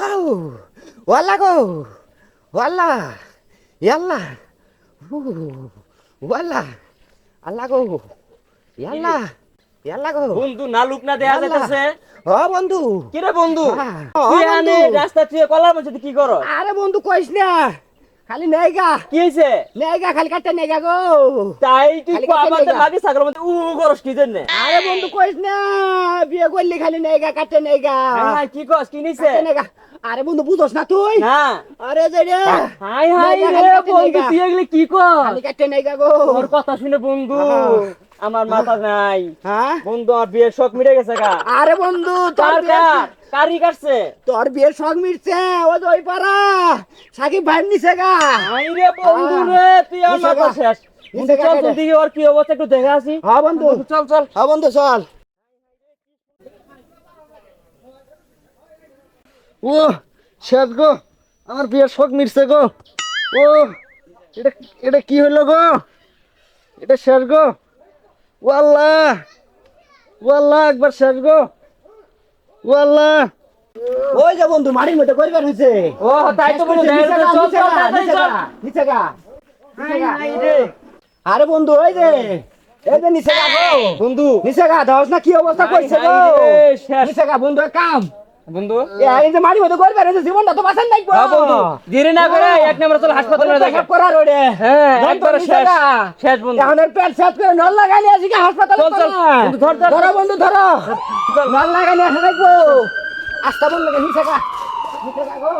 Wow ওয়াল্লা গো ওয়াল্লা ইয়াল্লা ওয়াল্লা আল্লাহ গো ইয়াল্লা ইয়াল্লা গো বন্ধু না লুক না দেয়া যাইতেছে। ও বন্ধু কি রে বন্ধু, ও তুই বন্ধু। আনে রাস্তা তুই কলার মধ্যে কি করো? আরে বন্ধু কইস না খালি নেগা কি হইছে? নেগা খালি কাটতে নেগা গো তাই তুই খালি কো কাটতে আমাদের নেগা। মাটি সাগরের মধ্যে করস কি জন্য? আরে বন্ধু কইস না বিয়ে করলি খালি নেগা কাটতে নেগা হাই কি কস কি নিছে? কাটতে নেগা আরে বন্ধু বুঝছ না তুই না আরে যে রে হাই হাই নেগা, রে খালি কাটতে বন্ধু নেগা। তুই এগুলি কি কস? খালি কাটতে নেগা গো তোর কথা শুনে বন্ধু আমার মাথা নাই। হ্যাঁ বন্ধু আমার বিয়ের শখ মিটে গেছে গা। আরে বন্ধু তোর কার কার কারি কাটছে? তোর বিয়ের শখ মিটছে ও যে ওই পাড়া সাকিব ভাই নিছে গা হাই রে বন্ধু রে তুই আমার নিছে মাথা গা। শেষ। নিছে গা চল কেটে। দেখি ওর কি অবস্থা একটু দেখে আসি। হ্যাঁ বন্ধু চল চল। হ্যাঁ বন্ধু চল ও শেষ গো, আমার বিয়ের শখ মিটছে গো। ও এটা এটা কি হইলো গো, এটা শেষ গো। ওয়াল্লাহ ওয়াল্লাহ একবার শেষ গো। ওয়াল্লাহ ওই যে বন্ধু মাটির মধ্যে কইবার হইছে ও তাই তো বলি নিচে গা, চল নিচে চল গা, তাড়াতাড়ি নিচে চল। গা, নিচে গা, নিচে গা। হাই রে আরে বন্ধু ওই যে এই যে নিচে গা গো বন্ধু নিচে গা দাওস না কি অবস্থা হাই, কইছে হাই গো রে, শেষ। নিচে গা বন্ধু এক কাম বন্ধু এই যে মাটির মধ্যে কইবার হইছে জীবনটা তো বাঁচান নাই হ্যাঁ বন্ধু দেরি না করে এক নম্বর চল হাসপাতালে দেখা। সব করার ওরে হ্যাঁ বন্ধু, একবারে নিচে শেষ গা। শেষ বন্ধু। এখন এর পেট সাত করে নল লাগাইলে আসি কি হাসপাতালে চল, চল। বন্ধু, ধর, ধর। ধরো বন্ধু ধরো নল লাগাইলে আসা রাখবো আস্তা বন্ধ নিচে গা গো